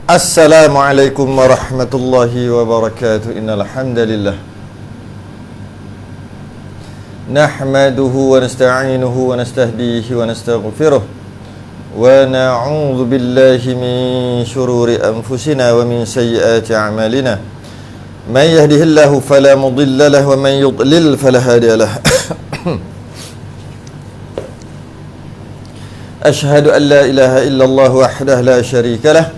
Assalamualaikum warahmatullahi wabarakatuh. Innal hamdalillah nahmaduhu wa nasta'inuhu wa nastahdihi wa nastaghfiruh wa na'udzu billahi min shururi anfusina wa min sayyiati a'malina. Man yahdihillahu fala mudilla lahu wa man yudlil fala hadiya lahu. Ashhadu an la ilaha illallah wahdahu la syarika lahu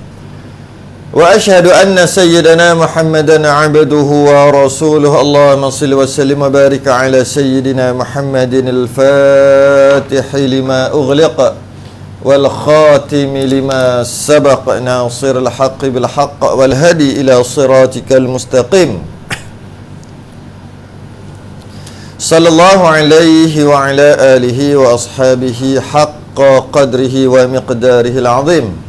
wa ashhadu anna sayyidana Muhammadan abduhu wa rasuluhu. Allahumma salli wa sallim wa barik ala sayyidina Muhammadin al-fatihi lima ughliqa wal khatimi lima sabaq nasiril haqqi bil haqq wal hadi ila siratikal mustaqim. Sallallahu alaihi wa ala alihi wa ashabihi haqqa qadrihi wa miqdarihi al-azim.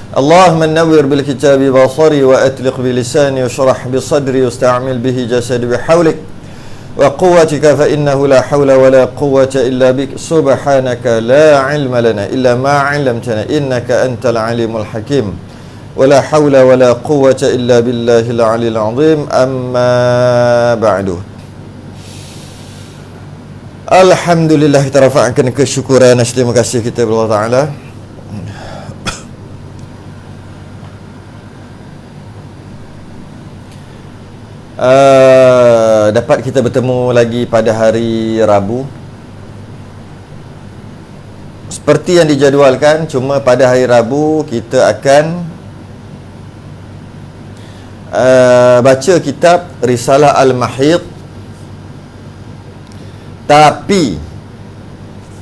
اللهم نور بالكتاب بصري وأتلق بلساني واشرح بصدري واستعمل به جسدي بحولك وقوتك فإنه لا حول ولا قوة إلا بك سبحانك لا علم لنا إلا ما علمتنا إنك أنت العليم الحكيم ولا حول ولا قوة إلا بالله العلي العظيم. أما بعد. Alhamdulillah, kita rafa'kan kesyukuran dan terima kasih kita kepada Allah Ta'ala. Dapat kita bertemu lagi pada hari Rabu seperti yang dijadualkan. Cuma pada hari Rabu kita akan baca kitab Risalah Al-Mahid, tapi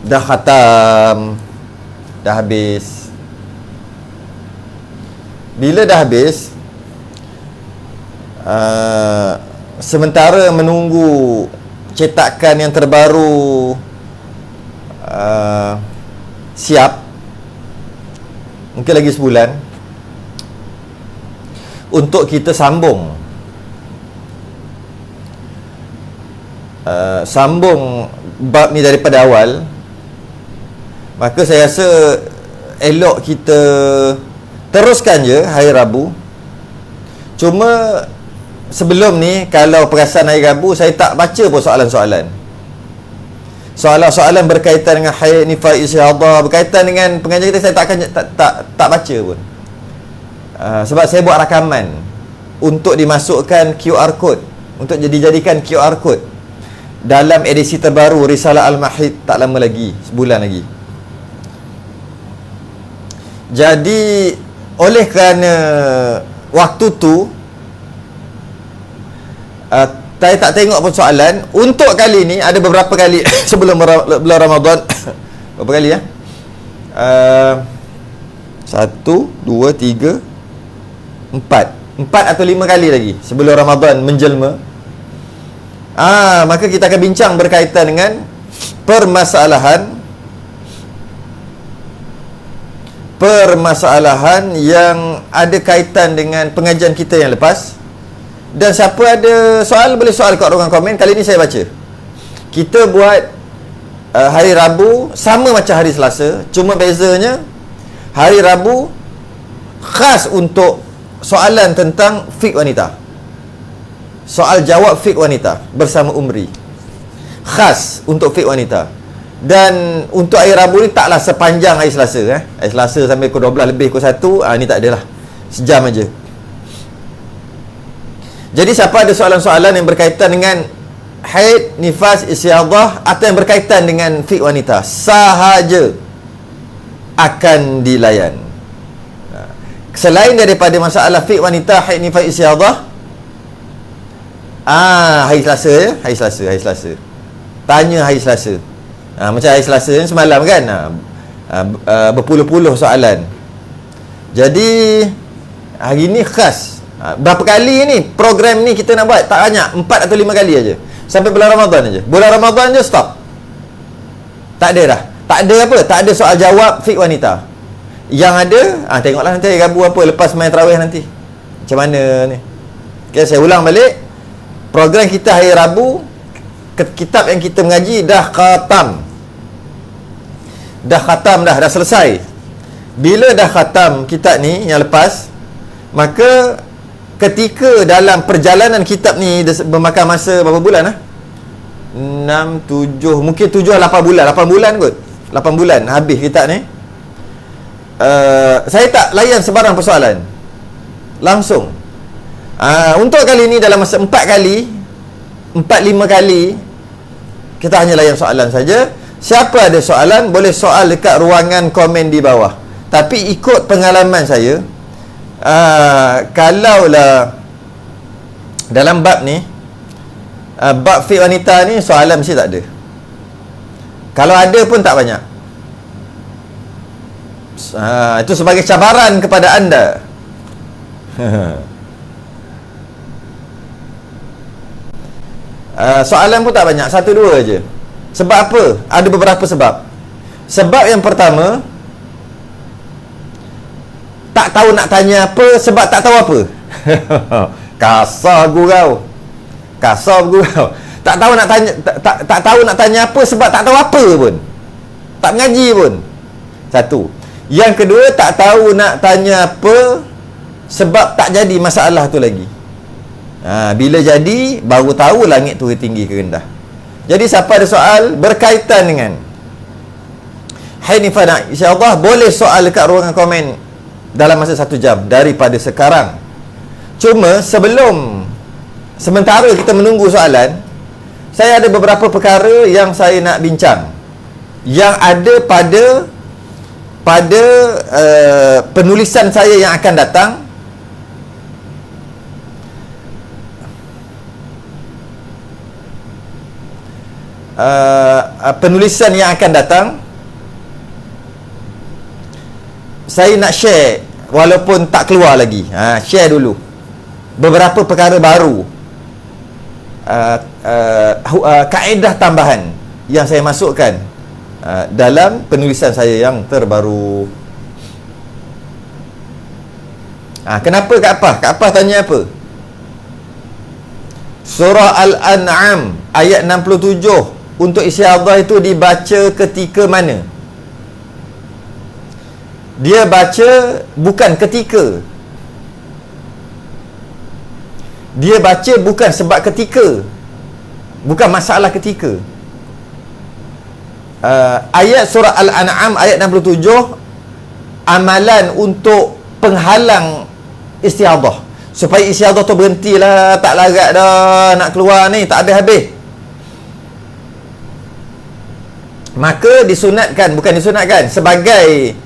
dah khatam, dah habis. Bila dah habis, sementara menunggu cetakan yang terbaru siap, mungkin lagi sebulan, untuk kita sambung bab ni daripada awal. Maka saya rasa elok kita teruskan je hari Rabu. Cuma sebelum ni, kalau perasan hari Rabu saya tak baca pun soalan-soalan berkaitan dengan haid, nifas, istihadah, berkaitan dengan pengajian kita, saya tak baca pun. Sebab saya buat rakaman untuk dimasukkan QR code, untuk dijadikan QR code dalam edisi terbaru Risalah Al-Mahid tak lama lagi, sebulan lagi. Jadi oleh kerana waktu tu saya tak tengok pun soalan. Untuk kali ni ada beberapa kali sebelum bulan Ramadan. Berapa kali ya? 1, 2, 3, 4 atau 5 kali lagi sebelum Ramadan menjelma. Maka kita akan bincang berkaitan dengan permasalahan yang ada kaitan dengan pengajian kita yang lepas. Dan siapa ada soal, boleh soal kat ruangan komen. Kali ni saya baca. Kita buat hari Rabu sama macam hari Selasa, cuma bezanya hari Rabu khas untuk soalan tentang fiqh wanita, soal jawab fiqh wanita bersama Umri, khas untuk fiqh wanita. Dan untuk hari Rabu ni taklah sepanjang hari Selasa. Hari Selasa sampai pukul 12 lebih pukul 1, ni tak adalah, sejam aja. Jadi siapa ada soalan-soalan yang berkaitan dengan haid, nifas, istihadah atau yang berkaitan dengan fiqh wanita, sahaja akan dilayan. Selain daripada masalah fiqh wanita, haid, nifas, istihadah, hari Selasa ya, hari Selasa. Tanya hari Selasa. Macam hari Selasa ni semalam kan, berpuluh-puluh soalan. Jadi hari ni khas. Berapa kali ni program ni kita nak buat? Tak banyak, 4 atau 5 kali aja. Sampai bulan Ramadan aja. Bulan Ramadan je stop. Tak ada dah. Tak ada apa? Tak ada soal jawab fiqh wanita. Yang ada, tengoklah nanti hari Rabu apa, lepas main tarawih nanti. Macam mana ni? Okay, saya ulang balik. Program kita hari Rabu, kitab yang kita mengaji dah khatam. Dah selesai. Bila dah khatam kitab ni yang lepas, Maka ketika dalam perjalanan kitab ni memakan masa berapa bulan lah? 6, 7, mungkin 7 atau 8 bulan. 8 bulan kot. 8 bulan habis kitab ni. Saya tak layan sebarang persoalan. Langsung. Untuk kali ni dalam masa 4 kali 4-5 kali kita hanya layan soalan saja. Siapa ada soalan boleh soal dekat ruangan komen di bawah. Tapi ikut pengalaman saya, kalaulah dalam bab ni, bab fiqh wanita ni soalan mesti tak ada. Kalau ada pun tak banyak. Itu sebagai cabaran kepada anda. Soalan pun tak banyak, 1-2 je. Sebab apa? Ada beberapa sebab. Sebab yang pertama, tak tahu nak tanya apa sebab tak tahu apa. Kasar gurau. Tak tahu nak tanya, tak tahu nak tanya apa sebab tak tahu apa pun. Tak mengaji pun. Satu. Yang kedua, tak tahu nak tanya apa sebab tak jadi masalah tu lagi. Bila jadi, baru tahu langit tu tinggi ke rendah. Jadi siapa ada soal berkaitan dengan Hanifah, insyaAllah boleh soal dekat ruangan komen dalam masa 1 jam daripada sekarang. Cuma sementara kita menunggu soalan, saya ada beberapa perkara yang saya nak bincang yang ada pada penulisan saya yang akan datang. Penulisan yang akan datang saya nak share walaupun tak keluar lagi. Share dulu beberapa perkara baru, kaedah tambahan yang saya masukkan dalam penulisan saya yang terbaru. Kenapa Kak Apah tanya apa? Surah Al-An'am ayat 67 untuk istiadah itu dibaca ketika mana? Dia baca bukan ketika. Dia baca bukan sebab ketika. Bukan masalah ketika. Ayat surah Al-An'am ayat 67, amalan untuk penghalang istiadah, supaya istiadah tu berhentilah, tak larat dah nak keluar ni, tak habis-habis. Maka disunatkan sebagai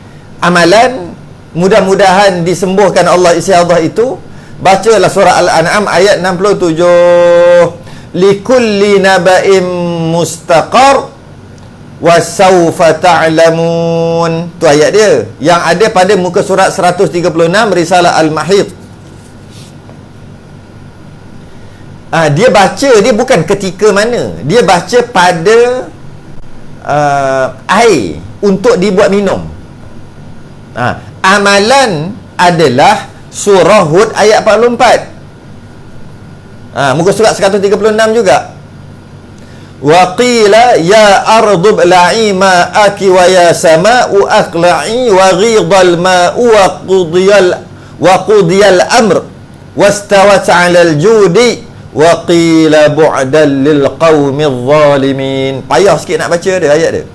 amalan, mudah-mudahan disembuhkan Allah istiadah itu, bacalah surah Al-An'am ayat 67. Likulli naba'im mustaqar wa sawfa ta'lamun. Tu ayat dia yang ada pada muka surat 136 Risalah Al-Mahid. Dia baca, dia bukan ketika mana, dia baca pada air untuk dibuat minum. Amalan adalah surah Hud ayat 44. Muka surat 136 juga. Wa qila ya ardu bla'i ma'aki wa ya sama'u aqla'i wa ghidal ma'u wa qudiyal amr wastawat 'alal judi wa qila bu'dan lil qaumidh zalimin. Payah sikit nak baca dia ayat dia.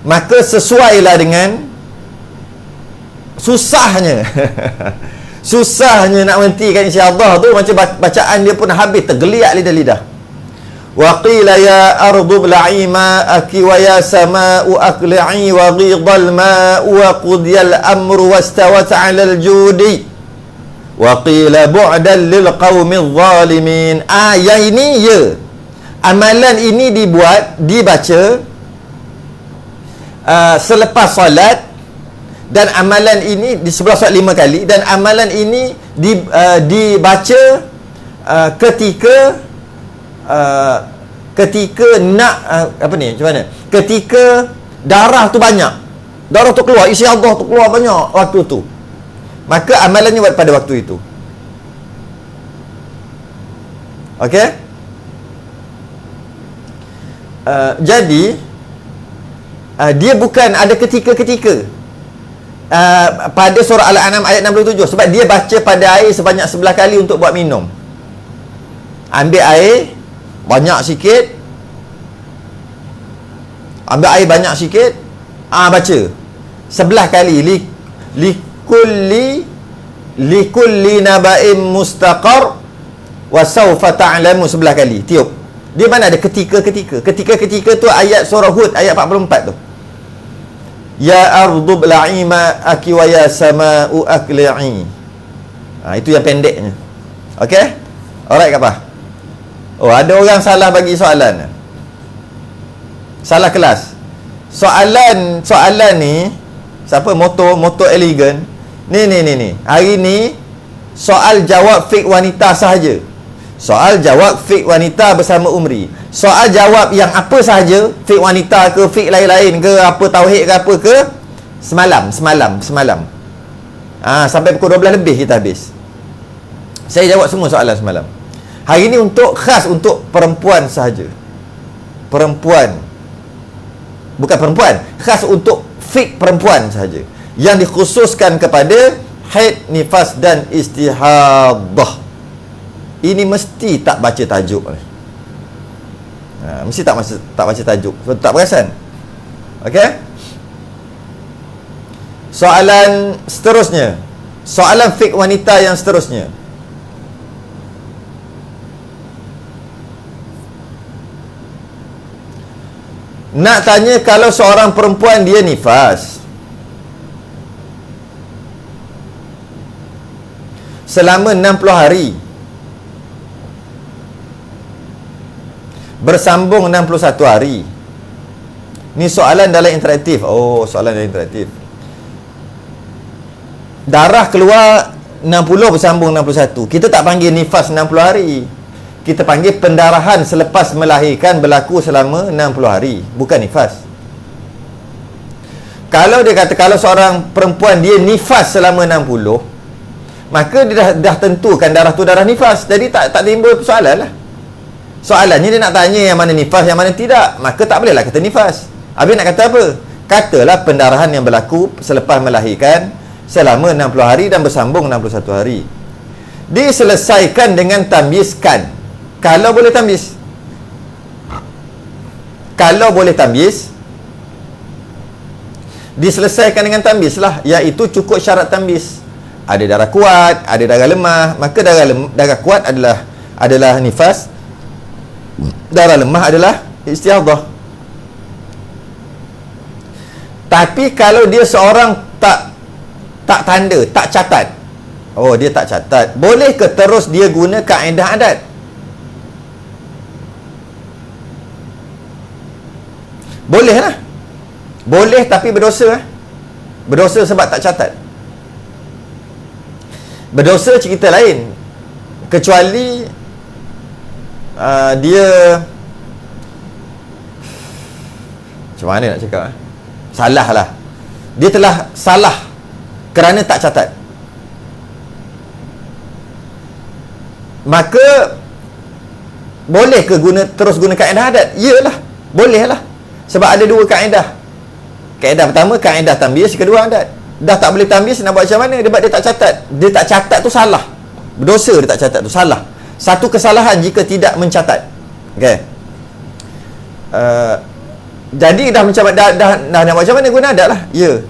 Maka sesuailah dengan susahnya susahnya nak menghentikan insya-Allah tu, macam bacaan dia pun habis tergeliat lidah-lidah. Wa qila ya ardu bla'i ma'aki wa ya sama'u aqli'i wa ghidal ma'u wa qudiyal amru wastawat 'alal judi wa qila bu'dan lil qaumidh zalimin. Yang ini amalan ini dibaca selepas solat, dan amalan ini di sebelah solat 5 kali, dan amalan ini dibaca ketika nak macam mana? Ketika darah tu banyak, darah tu keluar, isi Allah tu keluar banyak waktu tu, maka amalannya buat pada waktu itu. Okey? Jadi dia bukan ada ketika-ketika. pada surah Al-An'am ayat 67, sebab dia baca pada air sebanyak 11 kali untuk buat minum. Ambil air banyak sikit, ambil air banyak sikit, baca 11 kali, likulli naba'in mustaqar wa sawfa ta'lamu, 11 kali tiup. Dia mana ada ketika tu ayat surah Hud ayat 44 tu. Ya ardu bla'i ma'aki wa ya sama'u aqli'i. Itu yang pendeknya. Okey? Alright ke apa? Oh, ada orang salah bagi soalan. Salah kelas. Soalan ni siapa? Moto elegan. Ni. Hari ni soal jawab fik wanita sahaja. Soal jawab fik wanita bersama Umri. Soal jawab yang apa sahaja, fik wanita ke, fik lain-lain ke, apa tauhid ke apa ke, semalam. Sampai pukul 12 lebih kita habis. Saya jawab semua soalan semalam. Hari ni khas untuk perempuan sahaja. Khas untuk fik perempuan sahaja, yang dikhususkan kepada haid, nifas dan istihadah. Ini mesti tak baca tajuk ni. Mesti tak baca tajuk, sebab tak perasan. Okey? Soalan seterusnya, soalan fik wanita yang seterusnya. Nak tanya, kalau seorang perempuan dia nifas selama 60 hari, bersambung 61 hari. Ni soalan dalam interaktif. Soalan dalam interaktif. Darah keluar 60 bersambung 61. Kita tak panggil nifas 60 hari. Kita panggil pendarahan selepas melahirkan berlaku selama 60 hari. Bukan nifas. Kalau dia kata kalau seorang perempuan dia nifas selama 60, maka dia dah tentukan darah tu darah nifas. Jadi tak timbul persoalan lah. Soalannya dia nak tanya yang mana nifas, yang mana tidak. Maka tak bolehlah kata nifas. Habis nak kata apa? Katalah pendarahan yang berlaku selepas melahirkan selama 60 hari dan bersambung 61 hari. Diselesaikan dengan tamyizkan. Kalau boleh tamyiz. Kalau boleh tamyiz, diselesaikan dengan tamyiz lah. Iaitu cukup syarat tamyiz. Ada darah kuat, ada darah lemah. Maka darah kuat adalah nifas. Darah lemah adalah istihadah. Tapi kalau dia seorang tak tanda, tak catat. Dia tak catat. Boleh ke terus dia guna kaedah adat? Boleh lah. Boleh, tapi berdosa. Berdosa sebab tak catat. Berdosa cerita lain. Kecuali dia macam mana nak cakap, salah lah. Dia telah salah kerana tak catat. Maka boleh ke terus guna kaedah adat? Yalah, boleh lah. Sebab ada dua kaedah. Kaedah pertama kaedah tamyiz, kedua adat. Dah tak boleh tamyiz, nak buat macam mana? Sebab dia tak catat. Dia tak catat tu salah. Berdosa dia tak catat tu salah. Satu kesalahan jika tidak mencatat. Okey. Jadi dah nak buat macam mana, guna adat lah. Ya.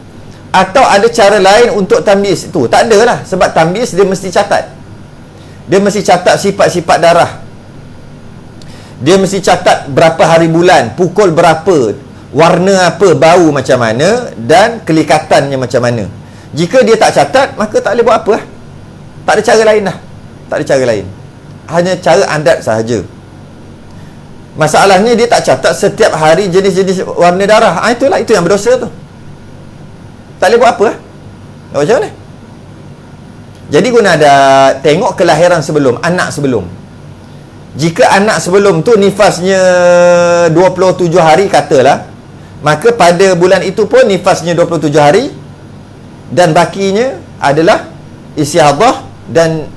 Atau ada cara lain untuk tamyiz itu? Tak ada lah. Sebab tamyiz dia mesti catat. Dia mesti catat sifat-sifat darah. Dia mesti catat berapa hari bulan, pukul berapa, warna apa, bau macam mana, dan kelikatannya macam mana. Jika dia tak catat, maka tak boleh buat apa lah. Tak ada cara lain lah. Tak ada cara lain. Hanya cara adat sahaja. Masalahnya dia tak catat setiap hari jenis-jenis warna darah. Itulah, itu yang berdosa tu. Tak boleh buat apa lah. Nak buat macam mana? Jadi guna ada tengok kelahiran sebelum, anak sebelum. Jika anak sebelum tu nifasnya 27 hari katalah, maka pada bulan itu pun nifasnya 27 hari dan bakinya adalah istihadah dan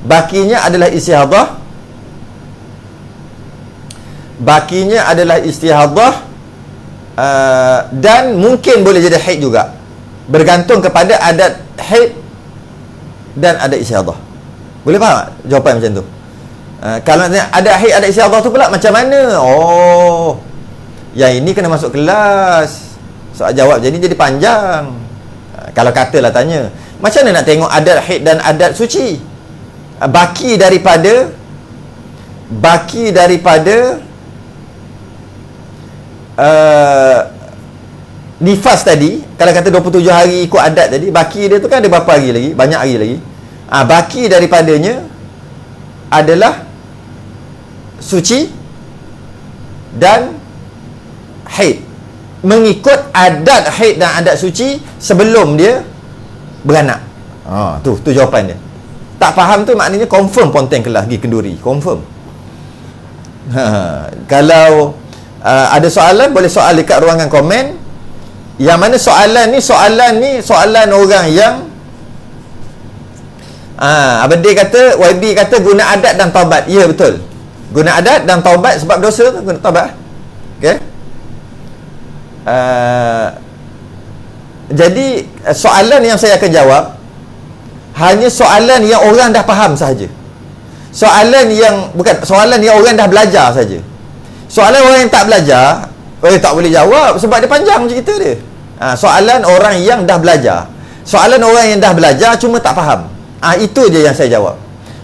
bakinya adalah istihadah. Bakinya adalah istihadah dan mungkin boleh jadi haid juga. bergantung kepada adat haid dan adat istihadah. Boleh faham tak jawapan macam tu? Kalau ada haid, ada istihadah tu pula macam mana? Oh, yang ini kena masuk kelas. Soal jawab jadi panjang. Kalau katalah tanya, macam mana nak tengok adat haid dan adat suci? Baki daripada nifas tadi, kalau kata 27 hari ikut adat tadi, baki dia tu kan ada berapa hari lagi? Banyak hari lagi. Baki daripadanya adalah suci dan haid, mengikut adat haid dan adat suci sebelum dia beranak. Tu jawapan dia. Tak faham tu maknanya confirm ponteng kelas pergi kenduri, confirm. Kalau ada soalan, boleh soal dekat ruangan komen. Yang mana soalan orang yang Abang Day kata, YB kata guna adat dan taubat. Ya, betul. Guna adat dan taubat sebab dosa tu guna taubat. Okey. Jadi soalan yang saya akan jawab hanya soalan yang orang dah faham sahaja. Soalan yang orang dah belajar saja. Soalan orang yang tak belajar, tak boleh jawab sebab dia panjang cerita dia. Soalan orang yang dah belajar. Soalan orang yang dah belajar cuma tak faham. Itu je yang saya jawab.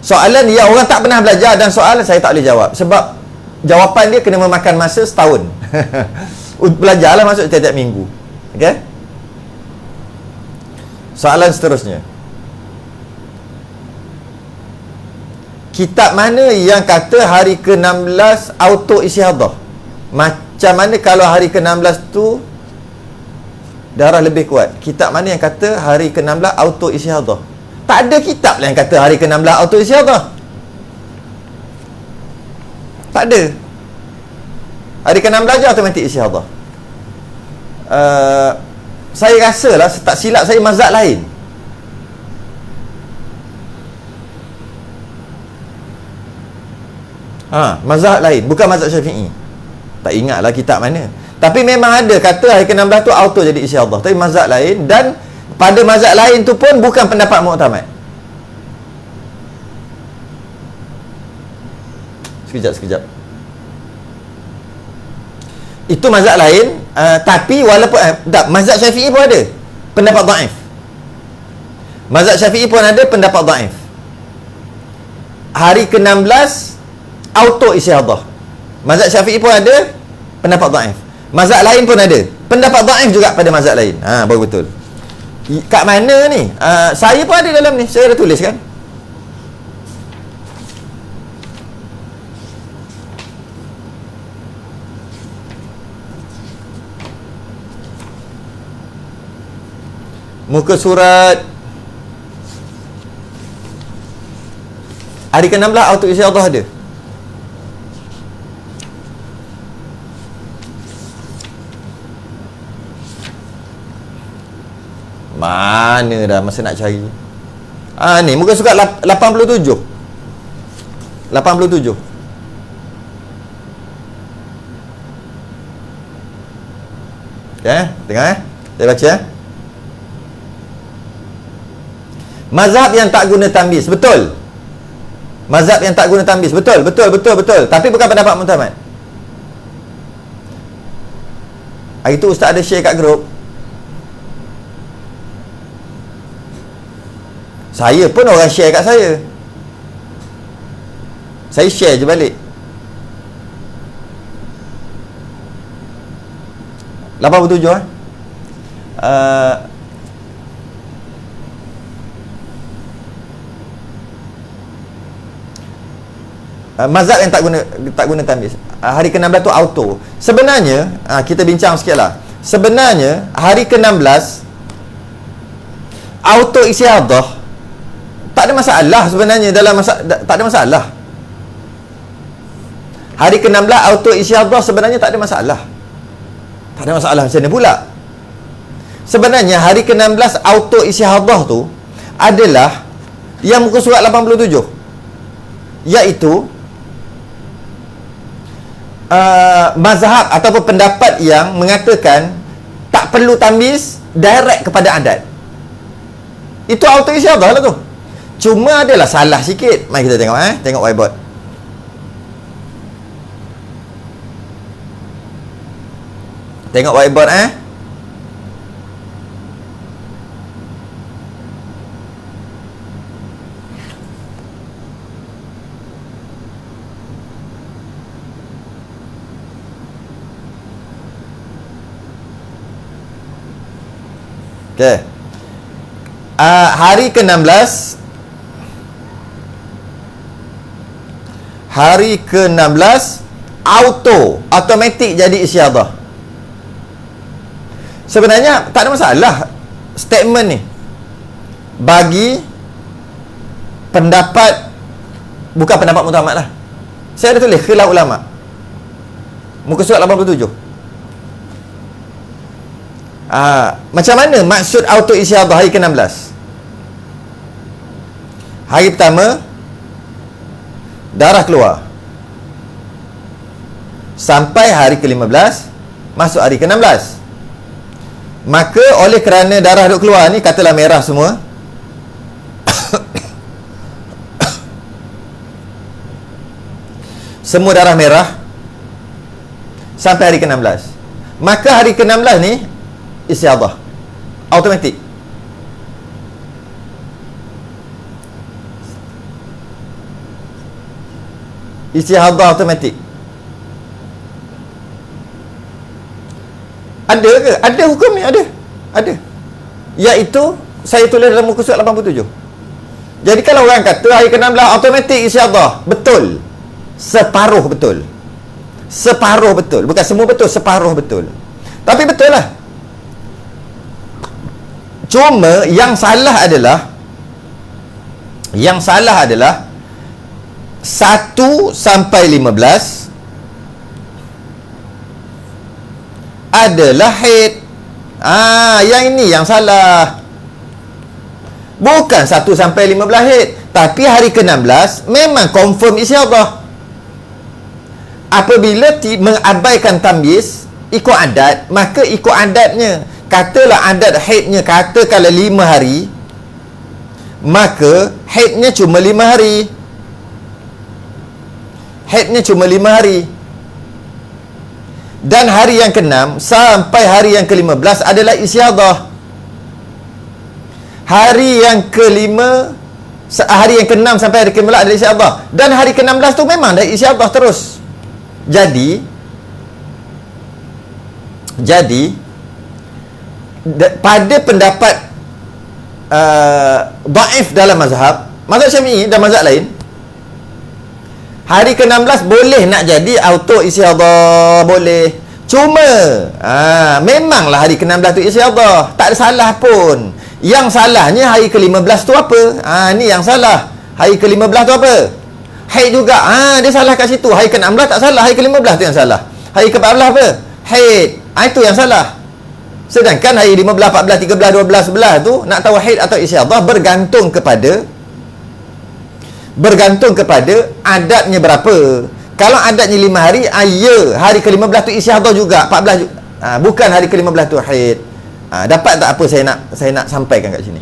Soalan yang orang tak pernah belajar dan soalan saya tak boleh jawab sebab jawapan dia kena memakan masa setahun. Belajarlah masuk tiap-tiap minggu. Okey? Soalan seterusnya. Kitab mana yang kata hari ke-16 auto istihadah? Macam mana kalau hari ke-16 tu darah lebih kuat? Kitab mana yang kata hari ke-16 auto istihadah? Tak ada kitab lah yang kata hari ke-16 auto istihadah. Tak ada. Hari ke-16 je automatik istihadah. Saya rasa lah, tak silap saya, mazhab lain. Mazhab lain, bukan mazhab Syafi'i. Tak ingatlah kitab mana. Tapi memang ada kata hari ke-16 tu auto jadi istihadah. Tapi mazhab lain, dan pada mazhab lain tu pun bukan pendapat muktamad. Sekejap. Itu mazhab lain, tapi walaupun mazhab Syafi'i pun ada pendapat dhaif. Mazhab Syafi'i pun ada pendapat dhaif. Hari ke-16 auto istihadah. Mazhab Syafi'i pun ada pendapat dhaif. Mazhab lain pun ada pendapat dhaif juga pada mazhab lain. Baru betul. Kat mana ni? Saya pun ada dalam ni. Saya dah tulis kan. Muka surat hari ke-16 auto istihadah ada. Mana dah masa nak cari. Ni muka surat 87. 87. Okay, tengok saya baca Mazhab yang tak guna tamyiz, betul. Mazhab yang tak guna tamyiz, betul. Tapi bukan pendapat muktamad. Hari tu ustaz ada share kat grup. Saya pun orang share kat saya. Saya share je balik. 87 mazhab yang tak guna tamyiz. Hari ke-16 tu auto. Sebenarnya kita bincang sikitlah. Sebenarnya hari ke-16 auto istihadah tak ada masalah sebenarnya dalam tak ada masalah. Hari ke-16 auto istihadah sebenarnya tak ada masalah. Tak ada masalah macam mana pula? Sebenarnya hari ke-16 auto istihadah tu adalah yang muka surat 87, iaitu mazhab ataupun pendapat yang mengatakan tak perlu tamyiz direct kepada adat. Itu auto isyarah lah tu. Cuma adalah salah sikit. Mari kita tengok tengok whiteboard. Tengok whiteboard Okey. Hari ke-16 automatik jadi isyarah. Sebenarnya tak ada masalah statement ni bagi pendapat, bukan pendapat mutamat lah. Saya ada tulis khilaf ulama, muka surat 87. Macam mana maksud auto isyarah hari ke-16? Hari pertama darah keluar sampai hari ke-15 masuk hari ke-16. Maka oleh kerana darah duk keluar ni, katalah merah semua, semua darah merah sampai hari ke-16, maka hari ke-16 ni isyarah automatik. Isyarah automatik. Ada ke? Ada hukum ni, ada. Iaitu saya tulis dalam muka surat 87. Jadi kalau orang kata hari ke-16 automatik isyarah, betul. Separuh betul. Bukan semua betul, separuh betul. Tapi betul lah. Cuma yang salah adalah 1 sampai 15 adalah haid. Yang ini yang salah. Bukan 1 sampai 15 haid, tapi hari ke-16 memang confirm isyarah. Apabila mengabaikan tamyiz ikut adat, maka ikut adatnya. Katalah adat haidnya katakanlah 5 hari, maka haidnya cuma 5 hari. Dan hari yang ke-6 sampai hari yang ke-15 adalah isyarah. Hari yang ke-6 sampai hari ke-15 adalah isyarah. Dan hari ke-16 tu memang dah isyarah terus. Jadi pada pendapat dhaif dalam mazhab Syafi'i dan mazhab lain, hari ke-16 boleh nak jadi auto isyarah, boleh. Cuma memanglah hari ke-16 tu isyarah, tak ada salah pun. Yang salahnya hari ke-15 tu apa? Ni yang salah. Hari ke-15 tu apa? Haid juga. Dia salah kat situ. Hari ke-16 tak salah, hari ke-15 tu yang salah. Hari ke-14 apa? Haid. Itu yang salah. Sedangkan hari 15, 14, 13, 12, 11 tu nak tahu haid atau isyarah bergantung kepada adatnya berapa. Kalau adatnya 5 hari, hari ke-15 tu isyarah juga, 14 bukan hari ke-15 tu haid. Dapat tak apa saya nak sampaikan kat sini?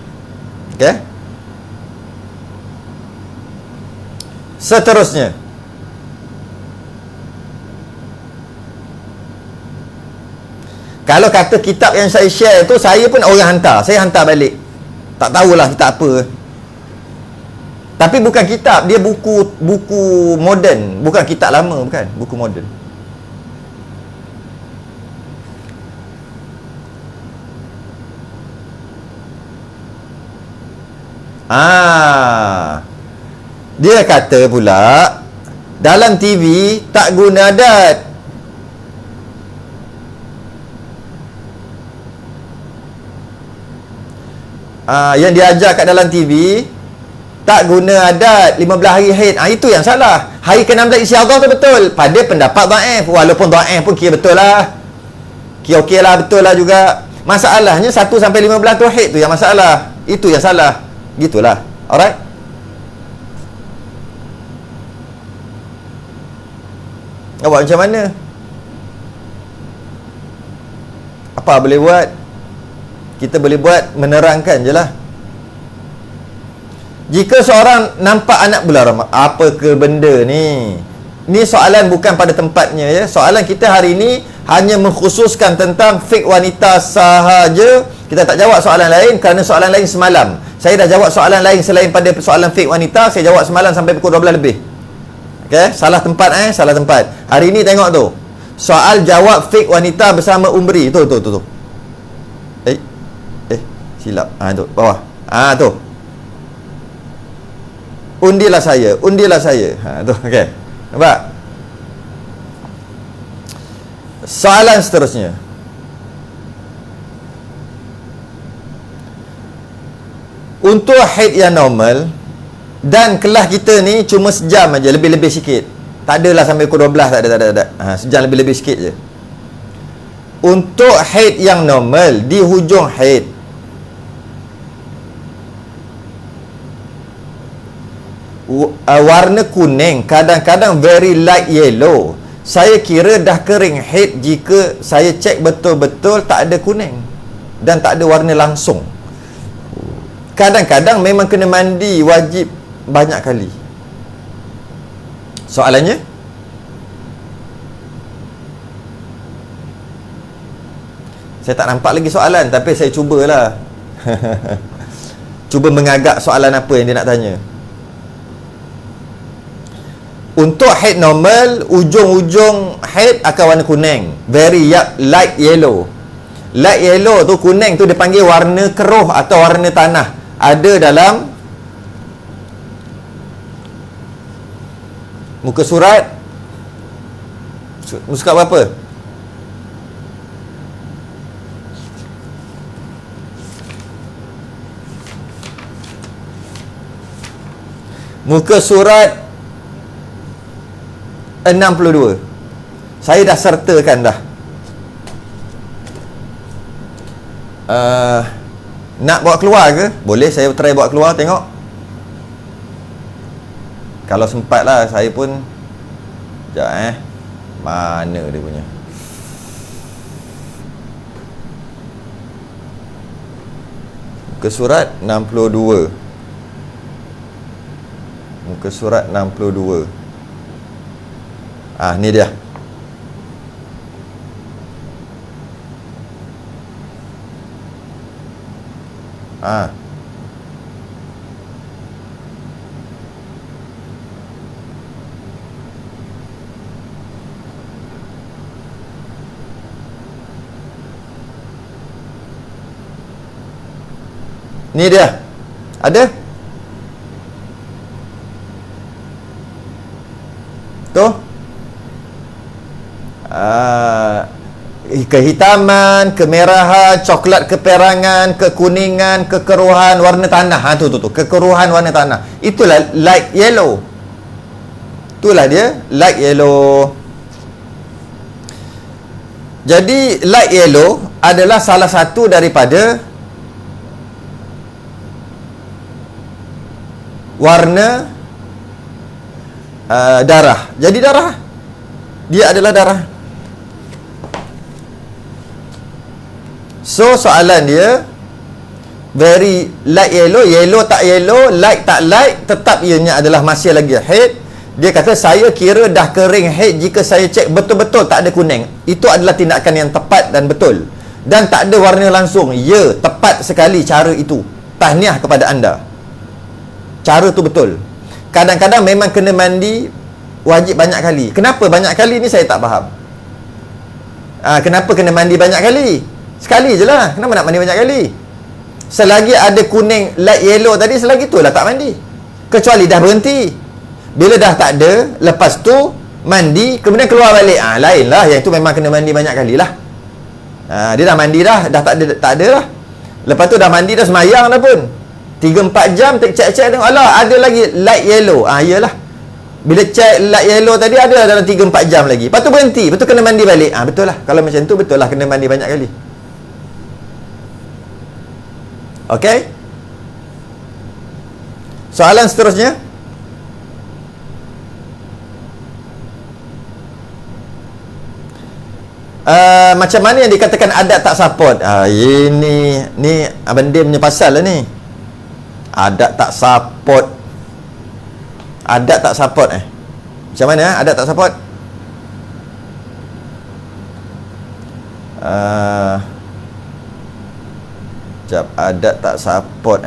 Okey. Seterusnya, kalau kata kitab yang saya share tu, saya pun orang hantar. Saya hantar balik. Tak tahulah kitab apa. Tapi bukan kitab, dia buku moden, bukan kitab lama, bukan, buku moden. Dia kata pula dalam TV tak guna adat. Yang diajar kat dalam TV tak guna adat, 15 hari haid. Itu yang salah. Hari ke-16 isyarah tu betul pada pendapat dhaif. Walaupun dhaif pun kira betul lah, kira okey lah, betul lah juga. Masalahnya 1 sampai 15 tu haid tu yang masalah. Itu yang salah. Gitulah. Alright. Awak macam mana? Apa boleh buat? Kita boleh buat menerangkan je lah. Jika seorang nampak anak bulan Ramadan, apa ke benda ni? Ni soalan bukan pada tempatnya ya. Soalan kita hari ini hanya mengkhususkan tentang fik wanita sahaja. Kita tak jawab soalan lain kerana soalan lain semalam. Saya dah jawab soalan lain selain pada soalan fik wanita. Saya jawab semalam sampai pukul 12 lebih. Okey, salah tempat salah tempat. Hari ini tengok tu. Soal jawab fik wanita bersama Umri. Tu. Silap. Tu, bawah. Tu. Undilah saya. Tu, okey. Nampak? Soalan seterusnya. Untuk haid yang normal dan kelas kita ni cuma sejam aja, lebih-lebih sikit. Tak adalah sampai pukul 12, tak ada. Sejam lebih-lebih sikit je. Untuk haid yang normal, di hujung haid, warna kuning, kadang-kadang very light yellow. Saya kira dah kering haid jika saya cek betul-betul tak ada kuning dan tak ada warna langsung. Kadang-kadang memang kena mandi wajib banyak kali. Soalannya, saya tak nampak lagi soalan, tapi saya cubalah cuba mengagak soalan apa yang dia nak tanya. Untuk haid normal, ujung-ujung haid akan warna kuning, very light yellow. Light yellow tu, kuning tu dipanggil warna keruh atau warna tanah. Ada dalam muka surat berapa? Muka surat 62. Saya dah sertakan dah. Nak bawa keluar ke? Boleh saya try bawa keluar tengok. Kalau sempat lah, saya pun sekejap mana dia punya. Muka surat 62. Muka surat 62. Ni dia. Ni dia. Ada? Tu? Kehitaman, kemerahan, coklat keperangan, kekuningan, kekeruhan, warna tanah. Tu. Kekeruhan warna tanah. Itulah light yellow. Itulah dia, light yellow. Jadi, light yellow adalah salah satu daripada warna darah. Jadi darah. Dia adalah darah. So soalan dia very light yellow, yellow tak yellow, light tak light, tetap ianya adalah masih lagi haid. Dia kata saya kira dah kering haid jika saya cek betul-betul tak ada kuning. Itu adalah tindakan yang tepat dan betul. Dan tak ada warna langsung. Ya, tepat sekali cara itu. Tahniah kepada anda. Cara tu betul. Kadang-kadang memang kena mandi wajib banyak kali. Kenapa banyak kali ni saya tak faham. Kenapa kena mandi banyak kali? Sekali je lah. Kenapa nak mandi banyak kali? Selagi ada kuning light yellow tadi, selagi tu lah tak mandi. Kecuali dah berhenti. Bila dah tak ada, lepas tu mandi, kemudian keluar balik. Lain lah. Yang tu memang kena mandi banyak kali lah. Dia dah mandi dah tak ada lah. Lepas tu dah mandi dah, semayang dah pun 3-4 jam cek-cek tengok, alah ada lagi light yellow. Iyalah. Bila cek light yellow tadi, ada dalam 3-4 jam lagi. Lepas tu berhenti. Lepas tu kena mandi balik. Betul lah. Kalau macam tu betul lah kena mandi banyak kali. Okey? Soalan seterusnya. Macam mana yang dikatakan adat tak support? Ini Abang Dim punya pasal lah ni. Adat tak support. Adat tak support Macam mana adat tak support? Sekejap, adat tak support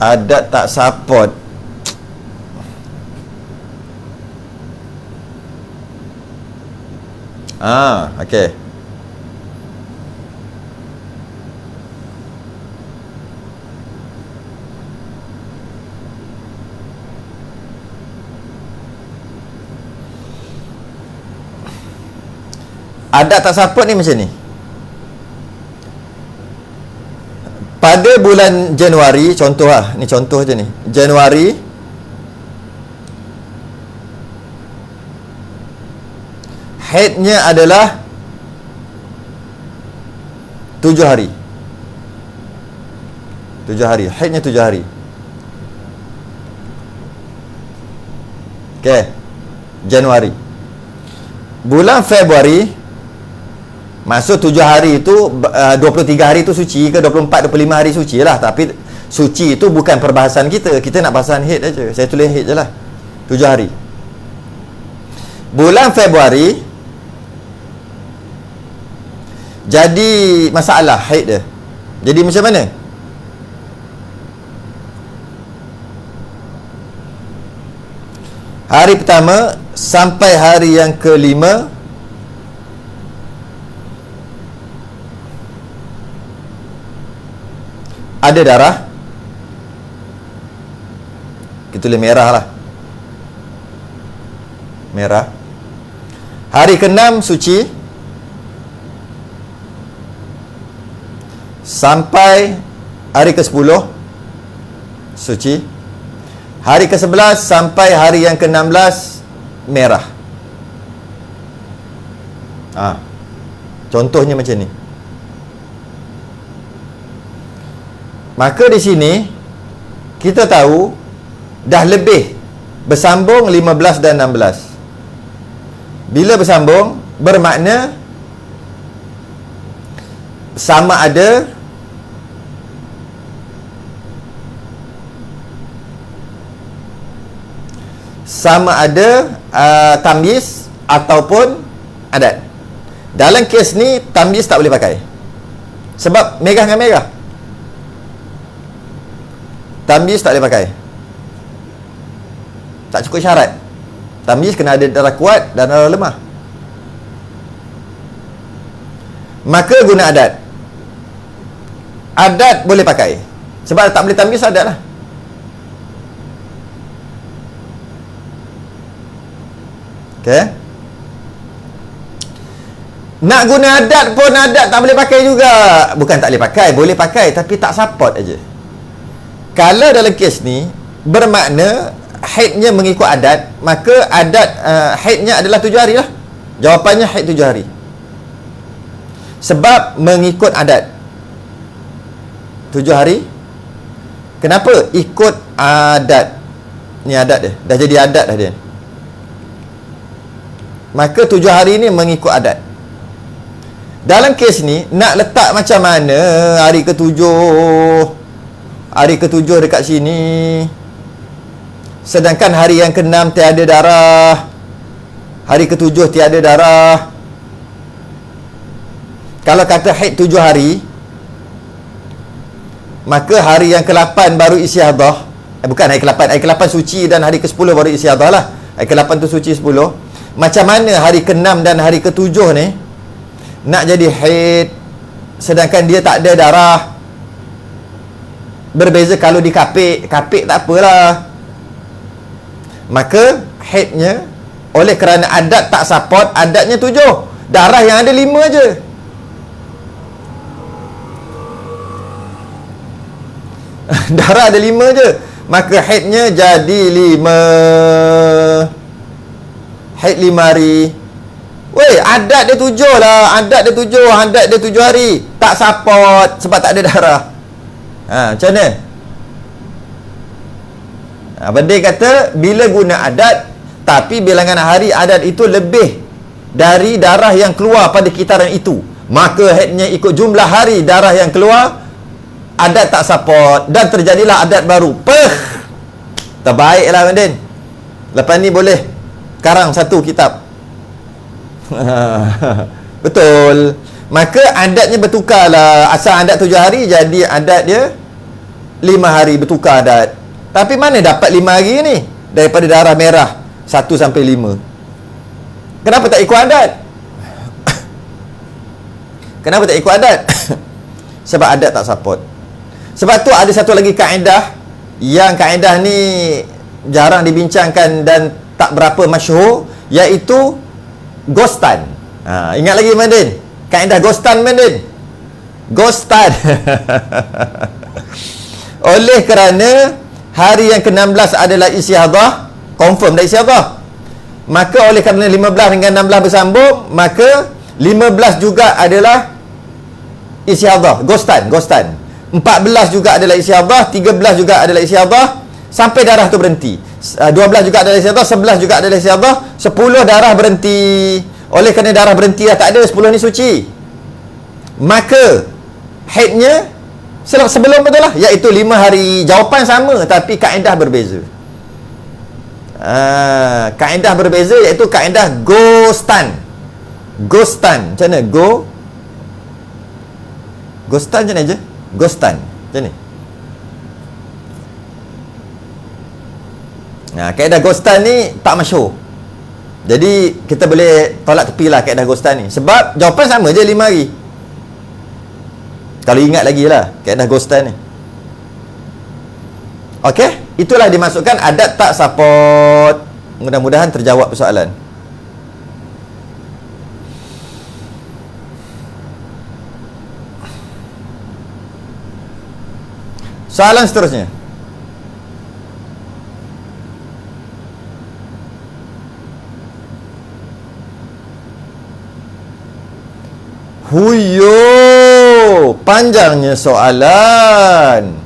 adat tak support. Okey. Adat tak support ni macam ni. Pada bulan Januari, contoh lah, ni contoh je ni. Januari haidnya adalah 7 hari. 7 hari, haidnya 7 hari. Okey. Januari. Bulan Februari, maksud 7 hari itu 23 hari itu suci ke 24 25 hari suci lah, tapi suci itu bukan perbahasan kita. Kita nak bahasan haid aja. Saya tulis haid je lah. 7 hari. Bulan Februari jadi masalah haid dia. Jadi macam mana? Hari pertama sampai hari yang kelima ada darah. Kita tulis merah lah. Merah. Hari ke-6 suci sampai hari ke-10 suci. Hari ke-11 sampai hari yang ke-16 merah. Contohnya macam ni. Maka di sini kita tahu dah lebih bersambung 15 dan 16. Bila bersambung bermakna sama ada tamyiz ataupun adat. Dalam kes ni tamyiz tak boleh pakai. Sebab merah dengan merah. Tamyiz tak boleh pakai. Tak cukup syarat. Tamyiz kena ada darah kuat dan darah lemah. Maka guna adat. Adat boleh pakai. Sebab tak boleh tamyiz adat lah. Okay. Nak guna adat pun adat tak boleh pakai juga. Bukan tak boleh pakai, boleh pakai tapi tak support aja. Kalau dalam kes ni bermakna haidnya mengikut adat, maka adat haidnya adalah 7 hari lah. Jawapannya haid 7 hari. Sebab mengikut adat 7 hari. Kenapa? Ikut adat. Ni adat dia. Dah jadi adat dah dia. Maka 7 hari ni mengikut adat. Dalam kes ni nak letak macam mana hari ke-7? Hari ke-7 dekat sini, sedangkan hari yang ke-6 tiada darah, hari ke-7 tiada darah. Kalau kata haid 7 hari, maka hari yang ke-8 baru istiadah. Bukan hari ke-8, hari ke-8 suci dan hari ke-10 baru istiadah lah. Hari ke-8 tu suci 10. Macam mana hari ke-6 dan hari ke-7 ni nak jadi haid sedangkan dia tak ada darah? Berbeza kalau dikapik. Kapik tak apalah. Maka haidnya, oleh kerana adat tak support, adatnya 7, darah yang ada 5 je. Darah ada 5 je. Maka haidnya jadi 5. Haid 5 hari. Weh, adat dia 7 lah. Adat dia 7 hari. Tak support sebab tak ada darah. Macam mana? Badai kata, bila guna adat, tapi bilangan hari adat itu lebih dari darah yang keluar pada kitaran itu, maka headnya ikut jumlah hari darah yang keluar, adat tak support, dan terjadilah adat baru. Terbaiklah Madin. Lepas ni boleh karang satu kitab. Betul. Maka adatnya bertukar lah. Asal adat 7 hari, jadi adat dia 5 hari, bertukar adat. Tapi mana dapat 5 hari ni daripada darah merah 1 sampai 5? Kenapa tak ikut adat? Kenapa tak ikut adat? Sebab adat tak support. Sebab tu ada satu lagi kaedah, yang kaedah ni jarang dibincangkan dan tak berapa masyhur, iaitu Ghostan. Ingat lagi Madin? Kaedah Ghostan Madin? Ghostan. Oleh kerana hari yang ke-16 adalah istiadah, confirm dah istiadah, maka oleh kerana 15 dengan 16 bersambung, maka 15 juga adalah istiadah, Ghostan. 14 juga adalah istiadah, 13 juga adalah istiadah, sampai darah tu berhenti. 12 juga adalah istiadah, 11 juga adalah istiadah, 10 darah berhenti. Oleh kerana darah berhenti dah tak ada, 10 ni suci, maka haidnya sebelum betul lah, iaitu 5 hari. Jawapan sama tapi kaedah berbeza. Kaedah berbeza, iaitu kaedah Ghostan. Macam mana? Ghostan macam mana je? Ghostan macam ni. Kaedah Ghostan ni tak masyhur, jadi kita boleh tolak tepi lah kaedah Ghostan ni, sebab jawapan sama je 5 hari. Kalau ingat lagi lah kaedah Ghostan ni. Okey, itulah dimasukkan adat tak support. Mudah-mudahan terjawab persoalan. Soalan seterusnya. Huyo, panjangnya soalan.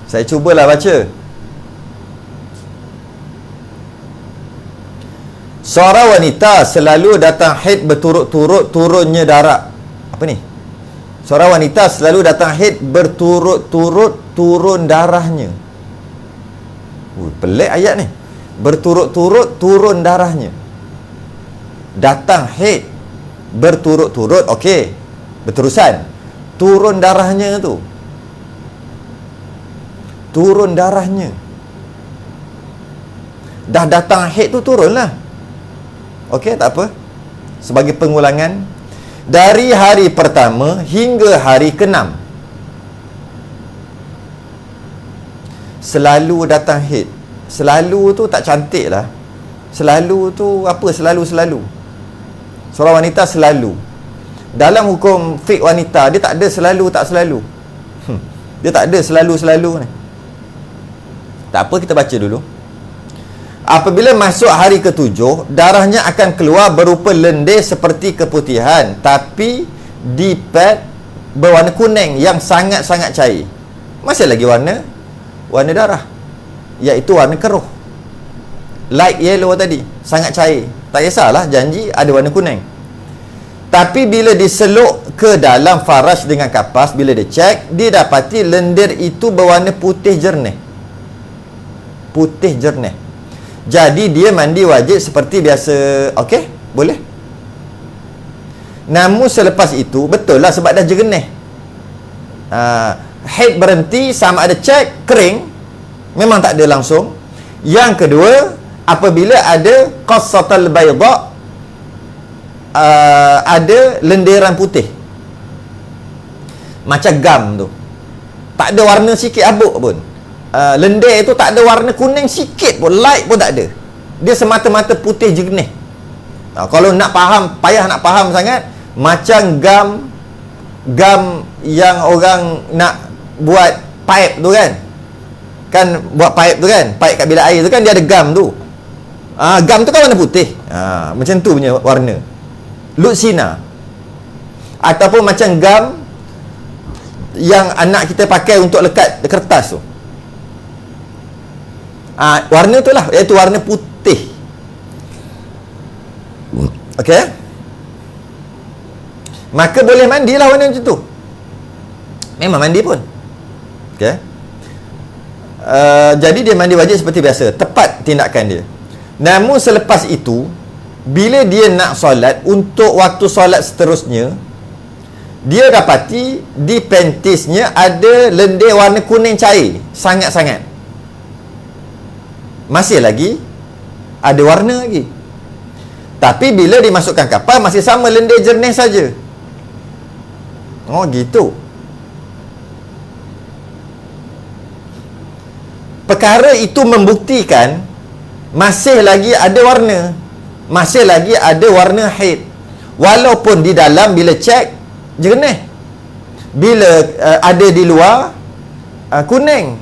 Saya cubalah baca. Seorang wanita selalu datang haid berturut-turut turunnya darah. Apa ni? Seorang wanita selalu datang haid berturut-turut turun darahnya. Pelik ayat ni. Berturut-turut turun darahnya. Datang haid berturut-turut, okey, berterusan. Turun darahnya tu. Turun darahnya. Dah datang haid tu turunlah. Okey, tak apa. Sebagai pengulangan, dari hari pertama hingga hari ke-6 selalu datang haid. Selalu tu tak cantik lah. Selalu tu apa? Selalu. Seorang wanita selalu. Dalam hukum fiqh wanita, dia tak ada selalu tak selalu. Dia tak ada selalu ni. Tak apa, kita baca dulu. Apabila masuk hari ke-7, darahnya akan keluar berupa lendir seperti keputihan, tapi di pad berwarna kuning yang sangat-sangat cair. Masih lagi warna darah, iaitu warna keruh. Light yellow tadi, sangat cair. Tak kisahlah, janji ada warna kuning. Tapi bila diseluk ke dalam faraj dengan kapas, bila dia cek, dia dapati lendir itu berwarna putih jernih. Jadi dia mandi wajib seperti biasa. Okey, boleh. Namun selepas itu, betul lah sebab dah jernih. Haid berhenti, sama ada cek, kering, memang tak ada langsung. Yang kedua, apabila ada qassatul bayda, ada lendiran putih, macam gam tu, tak ada warna sikit abuk pun. Lendir itu tak ada warna kuning sikit pun, light pun tak ada. Dia semata-mata putih jernih. Kalau nak faham, payah nak faham sangat, macam gam yang orang nak buat pipe tu kan buat pipe tu kan, pipe kat bilik air tu kan dia ada gam tu. Gam tu kan warna putih. Macam tu punya warna. Luxina. Ataupun macam gam yang anak kita pakai untuk lekat kertas tu. Warna tu lah, iaitu warna putih. Okey. Maka boleh mandilah warna macam tu. Memang mandi pun. Okey. Jadi dia mandi wajib seperti biasa. Tepat tindakan dia. Namun selepas itu, bila dia nak solat, untuk waktu solat seterusnya, dia dapati di pentisnya ada lendir warna kuning cair. Sangat-sangat. Masih lagi ada warna lagi. Tapi bila dimasukkan kapal, masih sama lendir jernih saja. Oh gitu. Perkara itu membuktikan masih lagi ada warna. Masih lagi ada warna haid. Walaupun di dalam bila cek jernih. Bila ada di luar kuning.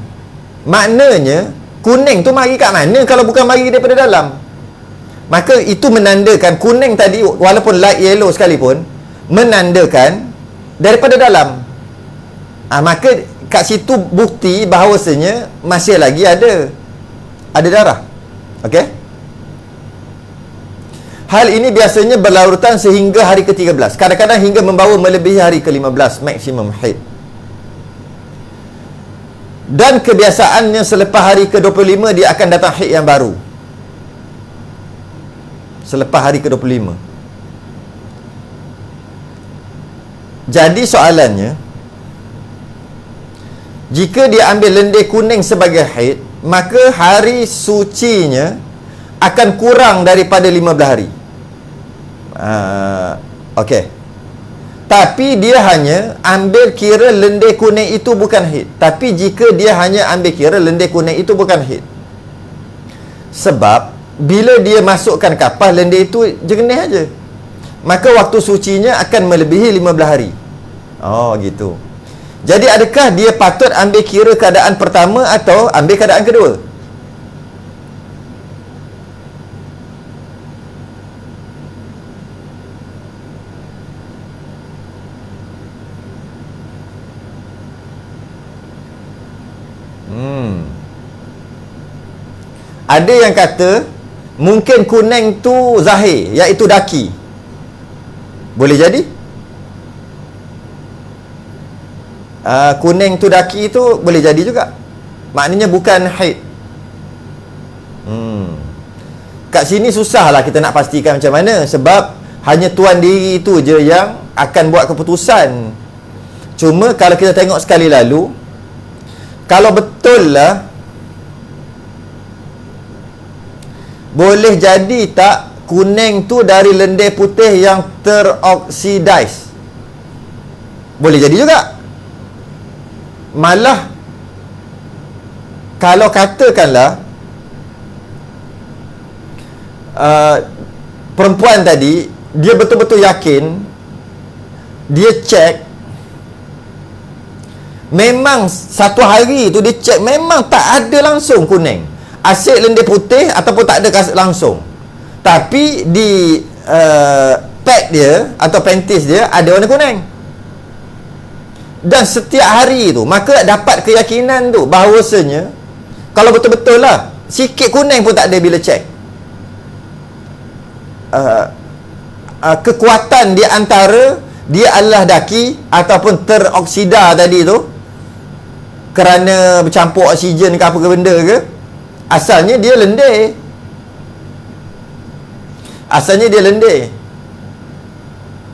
Maknanya kuning tu mari kat mana kalau bukan mari daripada dalam? Maka itu menandakan kuning tadi walaupun light yellow sekalipun menandakan daripada dalam. Maka kat situ bukti bahawasanya masih lagi ada darah. Okey? Hal ini biasanya berlarutan sehingga hari ke-13. Kadang-kadang hingga membawa melebihi hari ke-15 maksimum haid. Dan kebiasaannya selepas hari ke-25 dia akan datang haid yang baru. Selepas hari ke-25. Jadi soalannya, jika dia ambil lendir kuning sebagai haid, maka hari sucinya akan kurang daripada 15 hari. Okey. Tapi dia hanya ambil kira lendir kuning itu bukan haid. Tapi jika dia hanya ambil kira lendir kuning itu bukan haid, sebab bila dia masukkan kapal lendir itu jernih aja, maka waktu sucinya akan melebihi 15 hari. Oh gitu. Jadi adakah dia patut ambil kira keadaan pertama atau ambil keadaan kedua? Ada yang kata mungkin kuning tu zahir, iaitu daki. Boleh jadi? Kuning tu daki tu boleh jadi juga. Maknanya bukan haid. Kat sini susahlah kita nak pastikan macam mana, sebab hanya tuan diri tu je yang akan buat keputusan. Cuma kalau kita tengok sekali lalu, kalau betul lah, boleh jadi tak kuning tu dari lendir putih yang teroksidais? Boleh jadi juga. Malah kalau katakanlah perempuan tadi dia betul-betul yakin, dia cek, memang satu hari tu dia cek memang tak ada langsung kuning, asyik lendir putih ataupun tak ada langsung, tapi di pad dia atau panties dia ada warna kuning, dan setiap hari tu, maka dapat keyakinan tu bahawasanya kalau betul-betul lah sikit kuning pun tak ada bila cek, kekuatan di antara dia adalah daki ataupun teroksida tadi tu kerana bercampur oksigen ke apa ke benda ke, asalnya dia lendir. Asalnya dia lendir,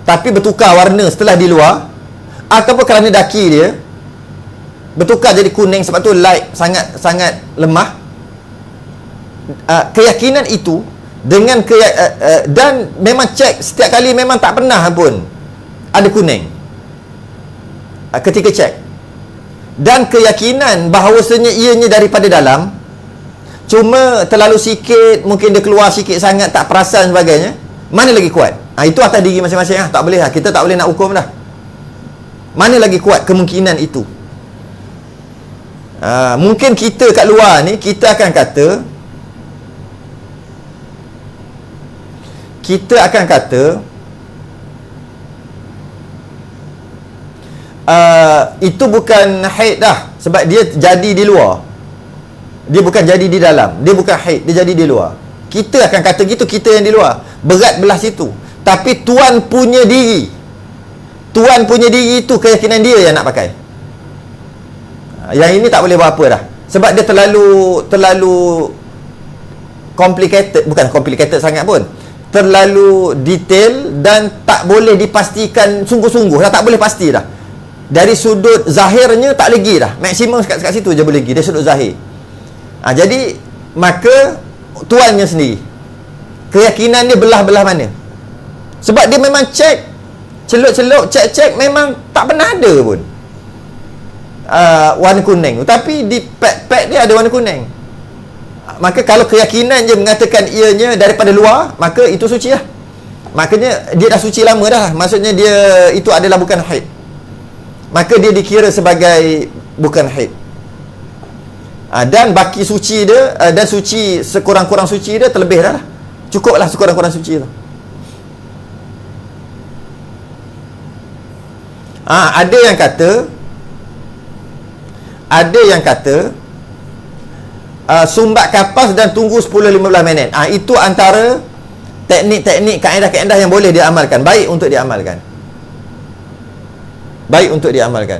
tapi bertukar warna setelah di luar, ataupun kerana daki dia bertukar jadi kuning sebab tu light sangat lemah. Keyakinan itu dengan dan memang cek setiap kali memang tak pernah pun ada kuning ketika cek, dan keyakinan bahawasanya ianya daripada dalam, cuma terlalu sikit, mungkin dia keluar sikit sangat tak perasan sebagainya, mana lagi kuat? Itu atas diri masing-masing tak boleh lah, kita tak boleh nak hukum dah. Mana lagi kuat kemungkinan itu? Mungkin kita kat luar ni, kita akan kata itu bukan haid dah, sebab dia jadi di luar. Dia bukan jadi di dalam. Dia bukan haid, dia jadi di luar. Kita akan kata gitu, kita yang di luar. Berat belah situ. Tapi Tuan punya diri itu keyakinan dia yang nak pakai. Yang ini tak boleh buat apa dah. Sebab dia terlalu complicated sangat pun. Terlalu detail dan tak boleh dipastikan sungguh-sungguh dah, tak boleh pasti dah. Dari sudut zahirnya tak legi dah. Maksimum kat situ je boleh legi dari sudut zahir. Jadi maka tuannya sendiri keyakinan dia belah-belah mana. Sebab dia memang cek celuk-celuk, cek memang tak pernah ada pun warna kuning. Tapi di pad dia ada warna kuning. Maka kalau keyakinan je mengatakan ianya daripada luar, maka itu suci lah. Makanya dia dah suci lama dah. Maksudnya dia itu adalah bukan haid. Maka dia dikira sebagai bukan haid. Dan baki suci dia, dan suci sekurang-kurang suci dia terlebih dah. Cukuplah sekurang-kurang suci tu. Ada yang kata sumbat kapas dan tunggu 10-15 minit. Itu antara teknik-teknik, kaedah-kaedah yang boleh diamalkan. Baik untuk diamalkan.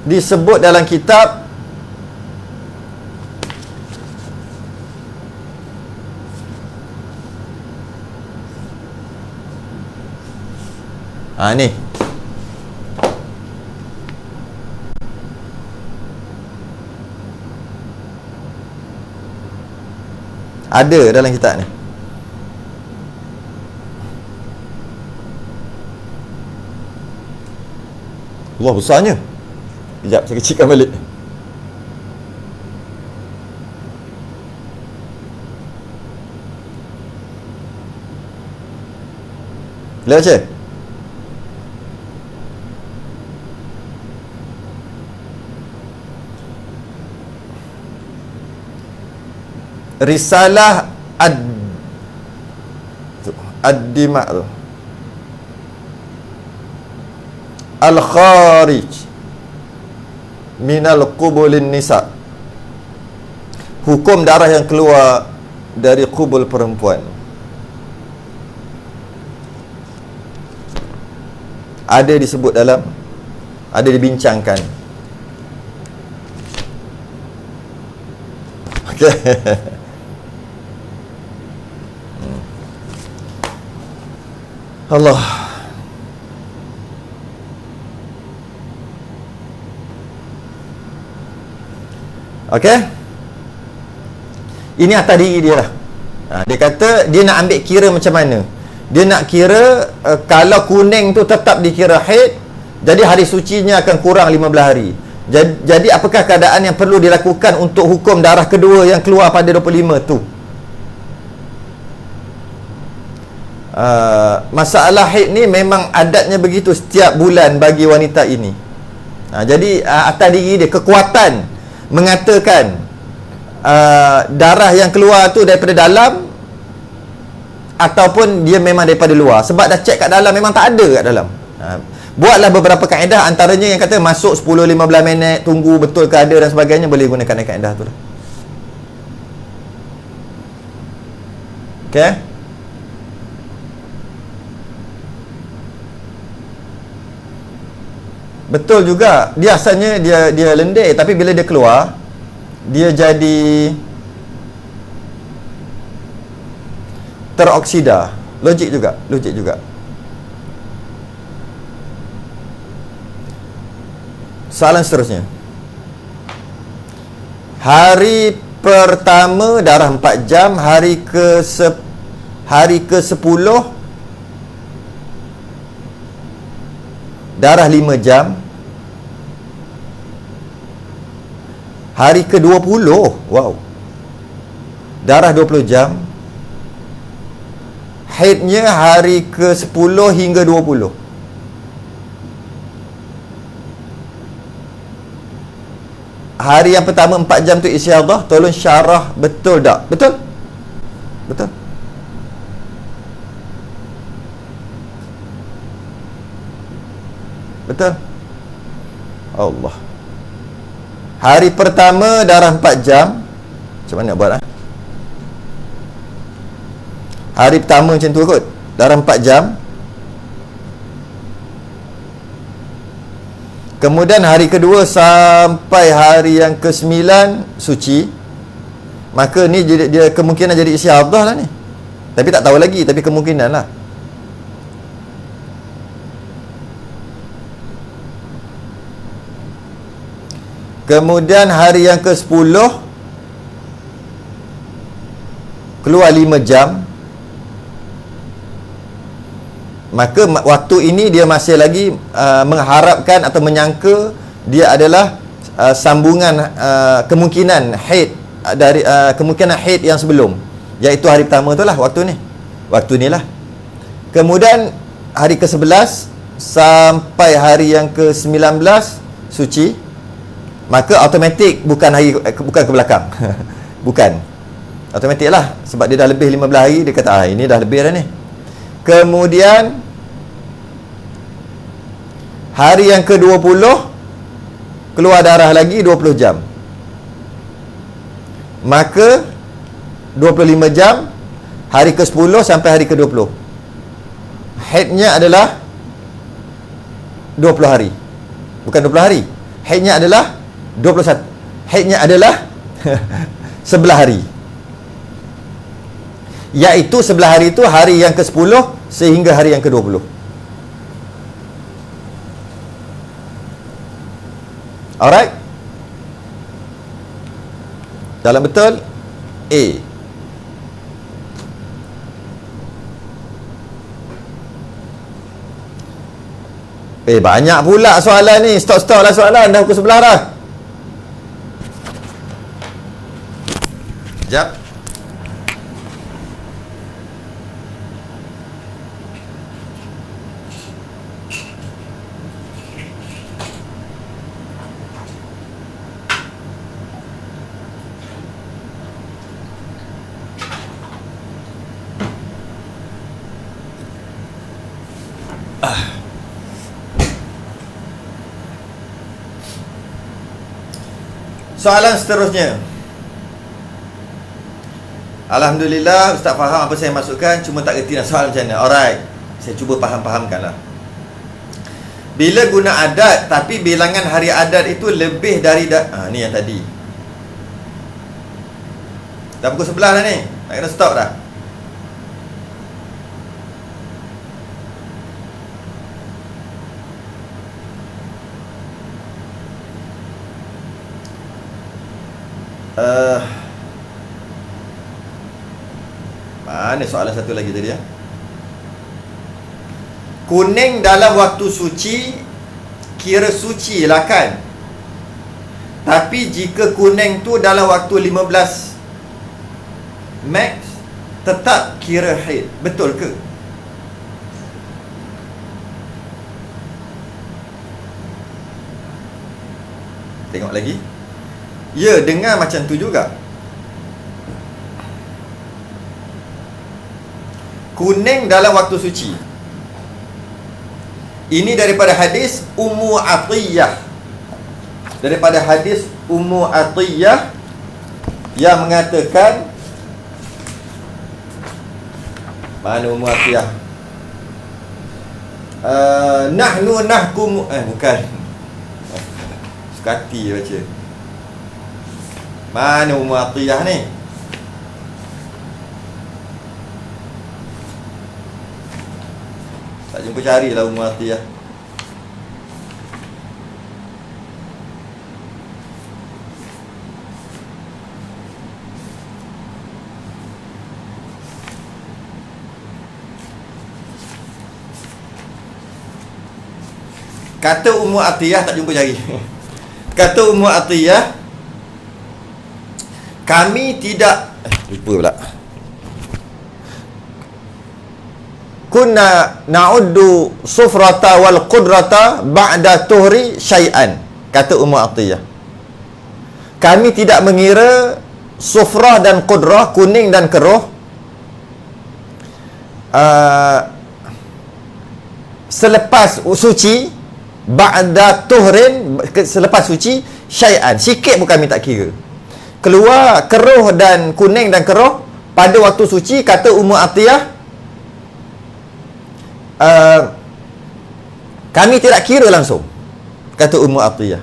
Disebut dalam kitab ni ada dalam kitab ni. Allah, besarnya. Sekejap, saya kecilkan balik. Boleh baca? Risalah Ad-Dima' tu, Al-Kharij Minal Qubulin Nisa, hukum darah yang keluar dari kubul perempuan. Ada disebut dalam, ada dibincangkan. Okey. Allah. Okey. Ini atas diri dia lah. Dia kata dia nak ambil kira macam mana. Dia nak kira kalau kuning tu tetap dikira haid, jadi hari sucinya akan kurang 15 hari. Jadi apakah keadaan yang perlu dilakukan untuk hukum darah kedua yang keluar pada 25 tu? Masalah haid ni memang adatnya begitu setiap bulan bagi wanita ini. Jadi atas diri dia, kekuatan mengatakan darah yang keluar tu daripada dalam ataupun dia memang daripada luar. Sebab dah cek kat dalam, memang tak ada kat dalam. Buatlah beberapa kaedah, antaranya yang kata masuk 10-15 minit, tunggu betul ke ada dan sebagainya, boleh gunakan kaedah tu lah. Okay. Betul juga, dia asalnya dia lendir, tapi bila dia keluar dia jadi teroksida. Logik juga. Soalan seterusnya. Hari pertama darah 4 jam, hari ke-10 darah 5 jam. Hari ke-20, wow, darah 20 jam. Haidnya hari ke-10 hingga 20. hari yang pertama 4 jam tu istiadah, tolong syarah betul tak? Betul? Betul? Betul? Allah. Hari pertama darah 4 jam. Macam mana nak buat lah? Hari pertama macam tu kot, darah 4 jam. Kemudian hari kedua sampai hari yang ke-9 suci. Maka ni dia kemungkinan jadi istiadah lah ni. Tapi tak tahu lagi, tapi kemungkinan lah. Kemudian hari yang ke-10 keluar 5 jam. Maka waktu ini dia masih lagi mengharapkan atau menyangka dia adalah sambungan kemungkinan haid dari kemungkinan haid yang sebelum, iaitu hari pertama tu lah, waktu ni lah. Kemudian hari ke-11 sampai hari yang ke-19 suci. Maka automatik bukan ke belakang. Bukan. Automatik lah, sebab dia dah lebih 15 hari, dia kata ini dah lebih dah ni. Kemudian hari yang ke-20 keluar darah lagi 20 jam. Maka 25 jam hari ke-10 sampai hari ke-20. Haidnya adalah 20 hari. Bukan 20 hari. Haidnya adalah 21. Haidnya adalah 11 hari. Iaitu 11 hari itu hari yang ke-10 sehingga hari yang ke-20. Alright? Jalan betul? A. Banyak pula soalan ni. Stop lah soalan. Dah pukul 11 dah. Sekejap. Soalan seterusnya. Alhamdulillah Ustaz faham apa saya masukkan, cuma tak kerti nak soal macam mana. Alright, saya cuba faham-fahamkan lah. Bila guna adat tapi bilangan hari adat itu lebih dari ni yang tadi. Dah pukul 11 dah ni, nak kena stop dah. Mana soalan satu lagi tadi ya? Kuning dalam waktu suci kira suci lah kan? Tapi jika kuning tu dalam waktu 15 max tetap kira haid. Betul ke? Tengok lagi. Ya, dengar macam tu juga. Kuning dalam waktu suci. Ini daripada hadis Ummu Atiyah. Daripada hadis Ummu Atiyah yang mengatakan, mana Ummu Atiyah? Nahnu nahkum bukan. Sukati baca. Mana Ummu Atiyah ni? Tak jumpa, carilah Ummu Atiyah. Kata Ummu Atiyah, tak jumpa cari. Kata Ummu Atiyah, kami tidak lupa pula. Kunna na'uddu sufrata wal qudrata ba'da tuhri syai'an. Kata Ummu Atiyah, kami tidak mengira sufrah dan qudrah, kuning dan keruh, selepas suci, ba'da tuhrin, selepas suci, syai'an, sikit pun kami tak kira. Keluar keruh dan kuning dan keruh pada waktu suci, kata Ummu Atiyah, kami tidak kira langsung, kata Ummu Atiyah.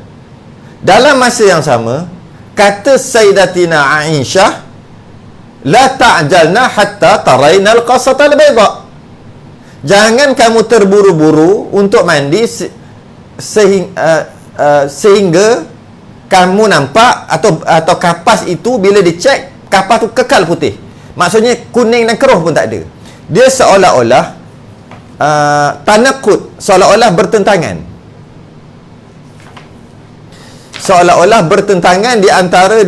Dalam masa yang sama, kata Sayyidatina Aisyah, la ta'jalna hatta tarainal qasatal bayda. Jangan kamu terburu-buru untuk mandi sehingga kamu nampak atau kapas itu bila dicek, kapas tu kekal putih. Maksudnya kuning dan keruh pun tak ada. Dia seolah-olah tanaqud, seolah-olah bertentangan. Seolah-olah bertentangan di antara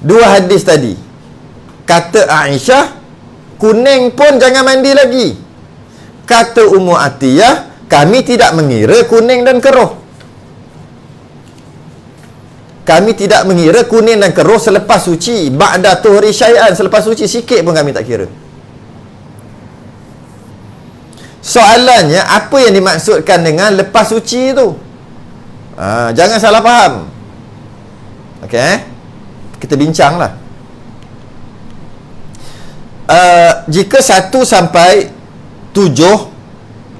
dua hadis tadi. Kata Aisyah, kuning pun jangan mandi lagi. Kata Ummu Atiyah, kami tidak mengira kuning dan keruh. Kami tidak mengira kuning dan keruh selepas suci, ba'da tuhri syai'an, selepas suci sikit pun kami tak kira. Soalannya, apa yang dimaksudkan dengan lepas suci tu? Jangan salah faham. Okey, kita bincanglah. Jika 1 sampai 7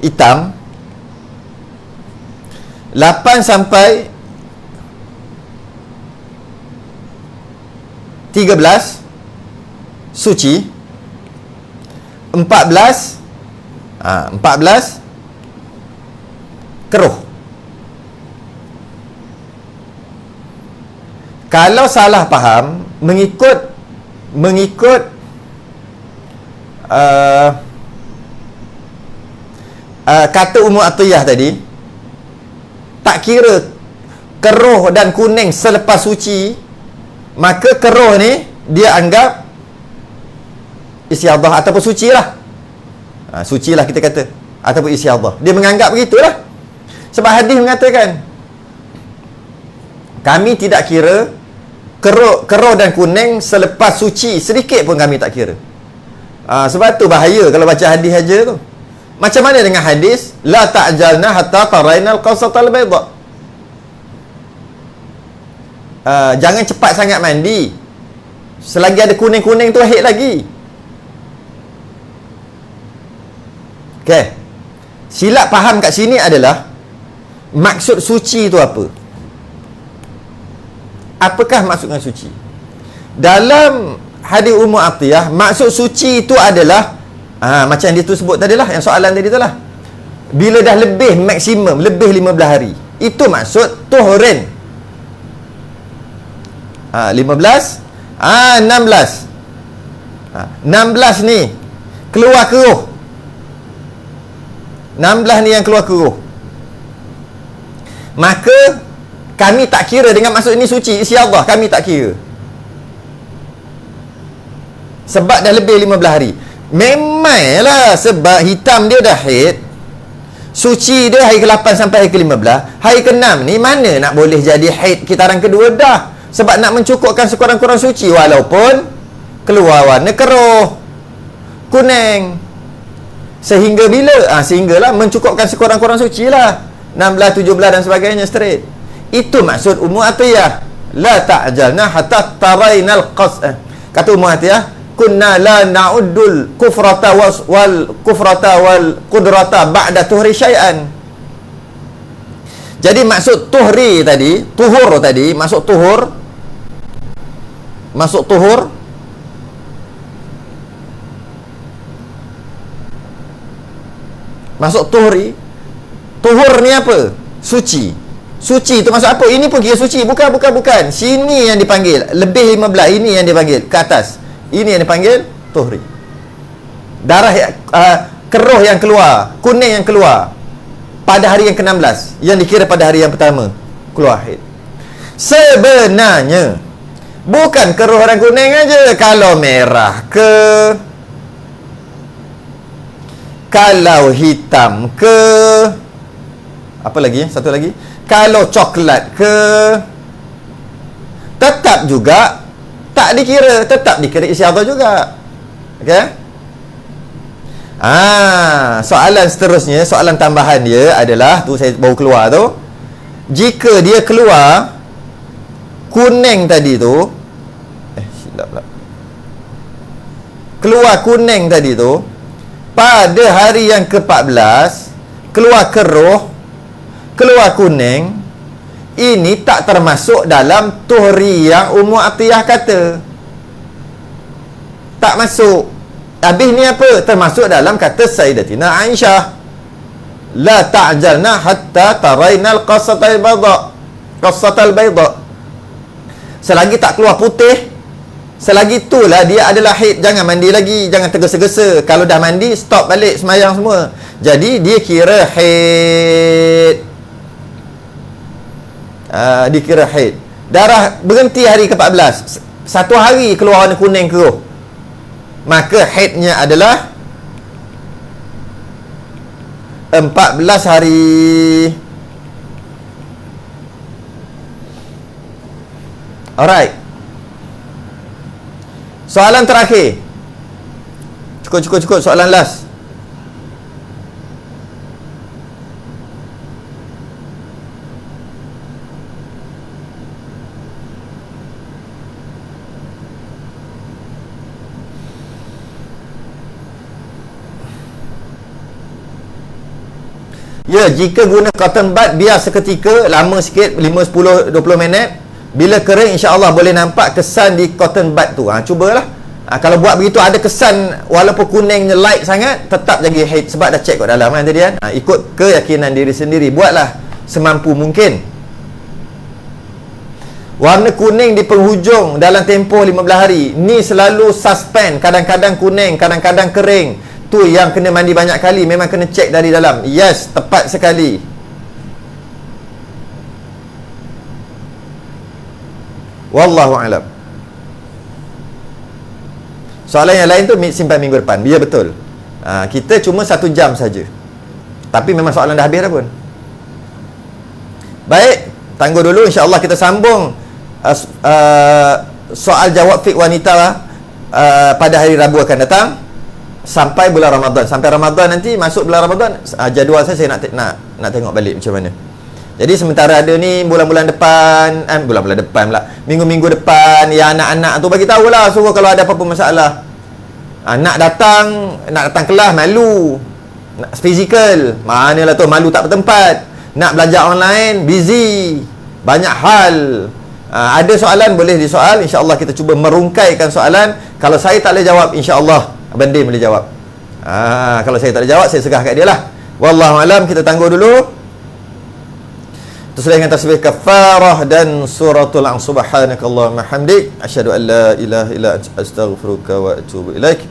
hitam, 8 sampai 13 suci, 14 keruh. Kalau salah faham mengikut kata Ummu Atiyah tadi, tak kira keruh dan kuning selepas suci, maka keruh ni dia anggap istiadah ataupun suci lah. Suci lah kita kata, ataupun istiadah. Dia menganggap begitulah. Sebab hadis mengatakan, kami tidak kira keruh dan kuning selepas suci, sedikit pun kami tak kira. Sebab tu bahaya kalau baca hadis aja tu. Macam mana dengan hadis, la ta'jalna hatta tarainal qasatal bayda. Jangan cepat sangat mandi, selagi ada kuning-kuning tu haid lagi. Okey, silap faham kat sini adalah maksud suci tu apa? Apakah maksudnya suci? Dalam hadis Ummu Atiyah, maksud suci itu adalah macam yang dia tu sebut tadi lah, yang soalan tadi tu lah, bila dah lebih maksimum, lebih 15 hari, itu maksud tuhrin. 15, 16. 16 ni keluar keruh. 16 ni yang keluar keruh. Maka kami tak kira dengan maksud ini suci, istiadah, kami tak kira. Sebab dah lebih 15 hari. Memanglah sebab hitam dia dah haid, suci dia hari ke-8 sampai hari ke-15. Hari ke-6 ni mana nak boleh jadi haid kitaran kedua dah. Sebab nak mencukupkan sekurang-kurang suci, walaupun keluar warna keruh, kuning. Sehingga bila? Sehinggalah mencukupkan sekurang-kurang suci lah. 16, 17 dan sebagainya straight. Itu maksud Ummu Atiyah. La ta'jalna hatta tarainal kata Ummu Atiyah, kunna la na'uddul kufrata wal qudrata ba'da tuhri syai'an. Jadi maksud tuhri tadi, tuhur tadi, maksud tuhur masuk tuhri. Tuhur ni apa? Suci. Suci tu maksud apa? Ini pun kira suci. Bukan. Sini yang dipanggil lebih 15, ini yang dipanggil ke atas. Ini yang dipanggil tuhri. Darah keruh yang keluar, kuning yang keluar pada hari yang ke-16, yang dikira pada hari yang pertama keluar haid. Sebenarnya bukan keruh dan kuning aja. Kalau merah ke, kalau hitam ke, apa lagi? Satu lagi, Kalau coklat ke, tetap juga tak dikira, tetap dikira isyarah juga. Okey? Soalan seterusnya, soalan tambahan dia adalah, tu saya baru keluar tu, jika dia keluar kuning tadi tu, silap pula, keluar kuning tadi tu pada hari yang ke-14, keluar keruh, keluar kuning, ini tak termasuk dalam tuhri yang Ummu Atiyah kata. Tak masuk. Habis ni apa? Termasuk dalam kata Sayyidatina Aisyah, la ta'jalna hatta tarainal qassatal bayda. Selagi tak keluar putih, selagi itulah dia adalah haid. Jangan mandi lagi, jangan tergesa-gesa. Kalau dah mandi, stop balik semayang semua. Jadi dia kira haid. Dikira haid. Darah berhenti hari ke-14, satu hari keluar warna kuning keruh, maka haidnya adalah 14 hari. Alright. Soalan terakhir. Cukup soalan last. Ya, jika guna cotton bud, biar seketika, lama sikit, 5, 10, 20 minit. Bila kering, insya-Allah boleh nampak kesan di cotton bud tu. Cubalah. Kalau buat begitu ada kesan, walaupun kuningnya light sangat, tetap jaga haid sebab dah check kat dalam kan tadi kan. Ikut keyakinan diri sendiri. Buatlah semampu mungkin. Warna kuning di penghujung dalam tempoh 15 hari. Ni selalu suspend. Kadang-kadang kuning, kadang-kadang kering. Tu yang kena mandi banyak kali. Memang kena check dari dalam. Yes, tepat sekali. Wallahu a'lam. Soalan yang lain tu simpan minggu depan. Biar betul. Kita cuma 1 jam saja. Tapi memang soalan dah habis dah pun. Baik, tangguh dulu. InsyaAllah kita sambung soal jawab fiqh wanita pada hari Rabu akan datang sampai bulan Ramadan. Sampai Ramadan nanti, masuk bulan Ramadan, jadual saya nak tengok balik macam mana. Jadi sementara ada ni bulan-bulan depan, bulan-bulan depan pula, minggu-minggu depan, ya anak-anak tu bagi tahulah, suruh kalau ada apa-apa masalah. Nak datang kelas malu, fizikal, manalah tu malu tak bertempat. Nak belajar online, busy, banyak hal. Ada soalan boleh disoal, insya-Allah kita cuba merungkaikan soalan. Kalau saya tak boleh jawab, insya-Allah Abang Dim boleh jawab. Kalau saya tak boleh jawab, saya serah kat dia lah. Wallahu alam, kita tangguh dulu. Terus dengan tasbih kafarah dan suratul an. Subhanakallahumma hamdik, asyhadu an la ilaha illa anta, astaghfiruka wa atubu ilaik.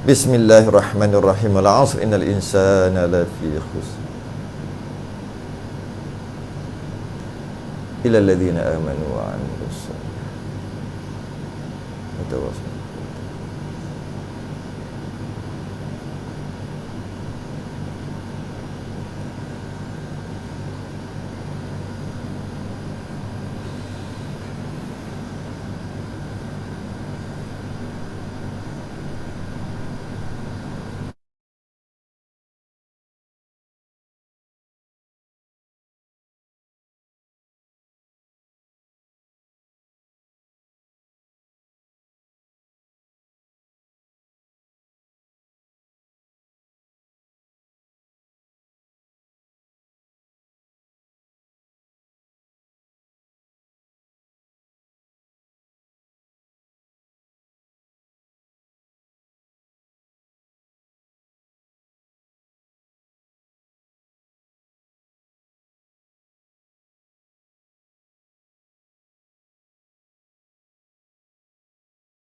Bismillahirrahmanirrahim. Wal 'asr innal insana lafi khusr illa alladhina amanu wa 'amilus salihati wa tawasaw